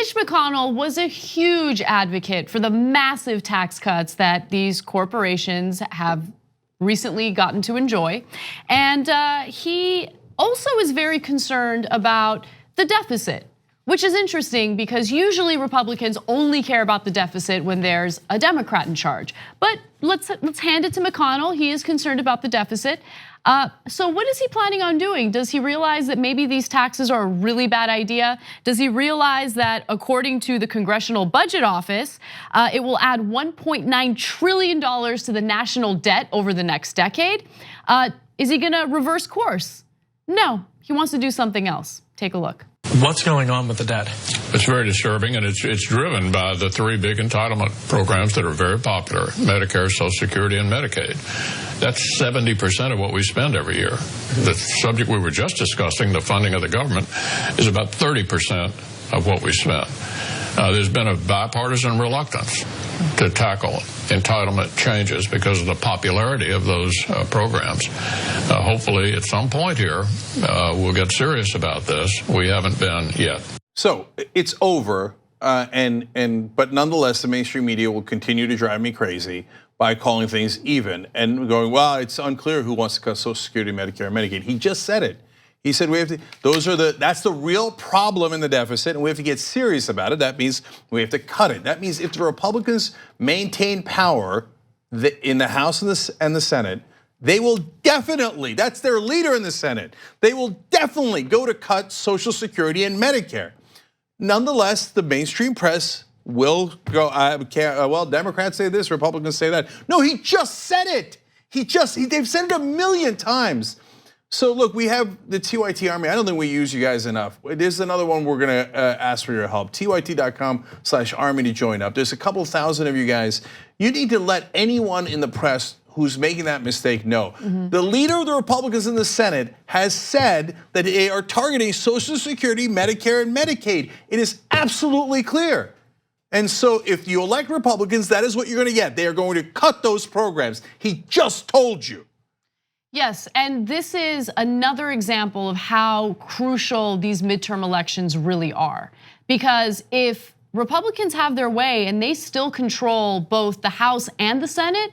Mitch McConnell was a huge advocate for the massive tax cuts that these corporations have recently gotten to enjoy. And he also is very concerned about the deficit, which is interesting because usually Republicans only care about the deficit when there's a Democrat in charge. But let's hand it to McConnell. He is concerned about the deficit. So what is he planning on doing? Does he realize that maybe these taxes are a really bad idea? Does he realize that according to the Congressional Budget Office, it will add $1.9 trillion to the national debt over the next decade? Is he gonna reverse course? No, he wants to do something else. Take a look. What's going on with the debt? It's very disturbing, and it's driven by the three big entitlement programs that are very popular: Medicare, Social Security, and Medicaid. That's 70% of what we spend every year. The subject we were just discussing, the funding of the government, is about 30% of what we spend. There's been a bipartisan reluctance to tackle entitlement changes because of the popularity of those programs. Hopefully, at some point here, we'll get serious about this. We haven't been yet. So it's over, but nonetheless, the mainstream media will continue to drive me crazy by calling things even and going, well, it's unclear who wants to cut Social Security, Medicare, and Medicaid. He just said it. He said we have to. That's the real problem in the deficit, and we have to get serious about it. That means we have to cut it. That means if the Republicans maintain power in the House and the Senate, they will definitely. That's their leader in the Senate. They will definitely go to cut Social Security and Medicare. Nonetheless, the mainstream press will go. Well, Democrats say this, Republicans say that. No, he just said it. They've said it a million times. So look, we have the TYT Army. I don't think we use you guys enough. There's another one we're gonna ask for your help. TYT.com/army to join up. There's a couple thousand of you guys. You need to let anyone in the press who's making that mistake know. The leader of the Republicans in the Senate has said that they are targeting Social Security, Medicare, and Medicaid. It is absolutely clear. And so if you elect Republicans, that is what you're gonna get. They are going to cut those programs. He just told you. Yes, and this is another example of how crucial these midterm elections really are. Because if Republicans have their way and they still control both the House and the Senate,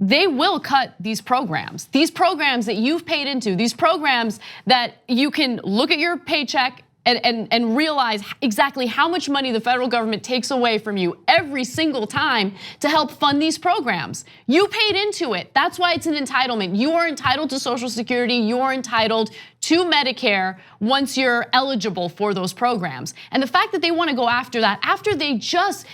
they will cut these programs that you've paid into, these programs that you can look at your paycheck and realize exactly how much money the federal government takes away from you every single time to help fund these programs. You paid into it. That's why it's an entitlement. You are entitled to Social Security. You are entitled to Medicare once you're eligible for those programs. And the fact that they want to go after that, after they just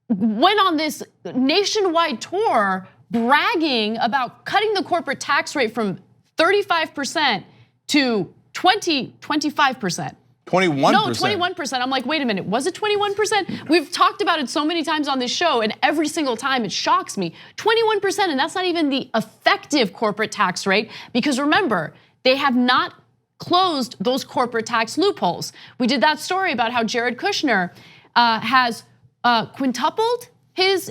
went on this nationwide tour bragging about cutting the corporate tax rate from 35% to 25%. 21%. No, 21%. I'm like, wait a minute, was it 21%? We've talked about it so many times on this show, and every single time it shocks me. 21%, and that's not even the effective corporate tax rate, because remember, they have not closed those corporate tax loopholes. We did that story about how Jared Kushner has quintupled his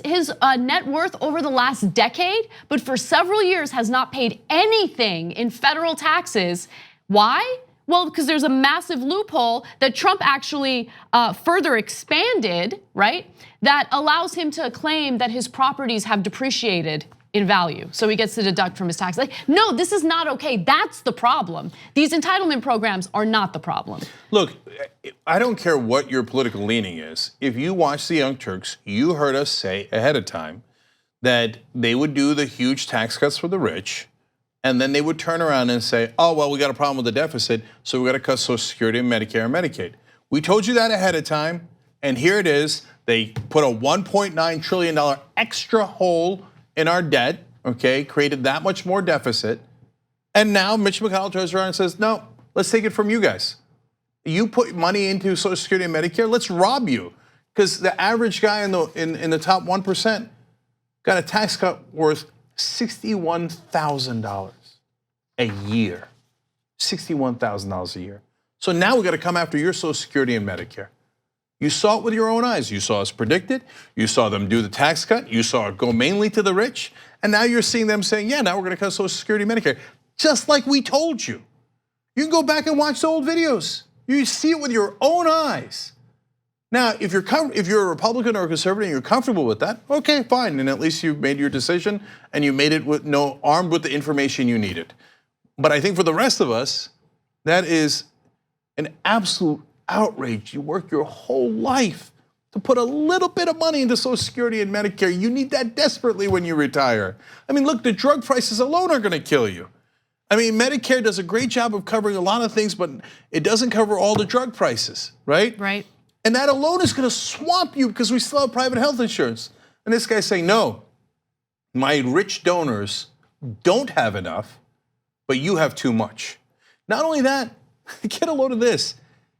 net worth over the last decade, but for several years has not paid anything in federal taxes. Why? Well, because there's a massive loophole that Trump actually further expanded, right? That allows him to claim that his properties have depreciated in value. So he gets to deduct from his tax. Like, no, this is not okay. That's the problem. These entitlement programs are not the problem. Look, I don't care what your political leaning is. If you watch the Young Turks, you heard us say ahead of time that they would do the huge tax cuts for the rich, and then they would turn around and say, oh, well, we got a problem with the deficit, so we got to cut Social Security and Medicare and Medicaid. We told you that ahead of time, and here it is. They put a $1.9 trillion extra hole in our debt, okay, created that much more deficit, and now Mitch McConnell turns around and says, no, let's take it from you guys. You put money into Social Security and Medicare, let's rob you. Because the average guy in the top 1% got a tax cut worth $61,000 a year. $61,000 a year. So now we got to come after your Social Security and Medicare. You saw it with your own eyes. You saw us predict it. You saw them do the tax cut. You saw it go mainly to the rich. And now you're seeing them saying, yeah, now we're going to cut Social Security and Medicare. Just like we told you. You can go back and watch the old videos. You see it with your own eyes. Now, if you're a Republican or a conservative and you're comfortable with that, okay, fine. And at least you've made your decision and you made it armed with the information you needed. But I think for the rest of us, that is an absolute outrage. You work your whole life to put a little bit of money into Social Security and Medicare. You need that desperately when you retire. I mean, look, the drug prices alone are gonna kill you. I mean, Medicare does a great job of covering a lot of things, but it doesn't cover all the drug prices, right? Right. And that alone is gonna swamp you because we still have private health insurance. And this guy's saying, no, my rich donors don't have enough, but you have too much. Not only that, get a load of this.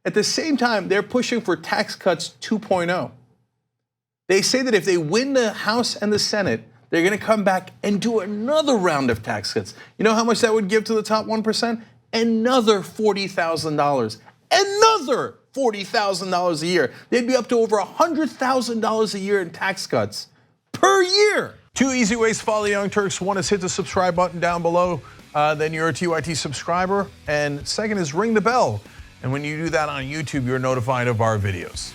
At the same time, they're pushing for tax cuts 2.0. They say that if they win the House and the Senate, they're gonna come back and do another round of tax cuts. You know how much that would give to the top 1%? Another $40,000. Another $40,000 a year. They'd be up to over $100,000 a year in tax cuts per year. 2 easy ways to follow the Young Turks. One is hit the subscribe button down below, then you're a TYT subscriber. And second is ring the bell. And when you do that on YouTube, you're notified of our videos.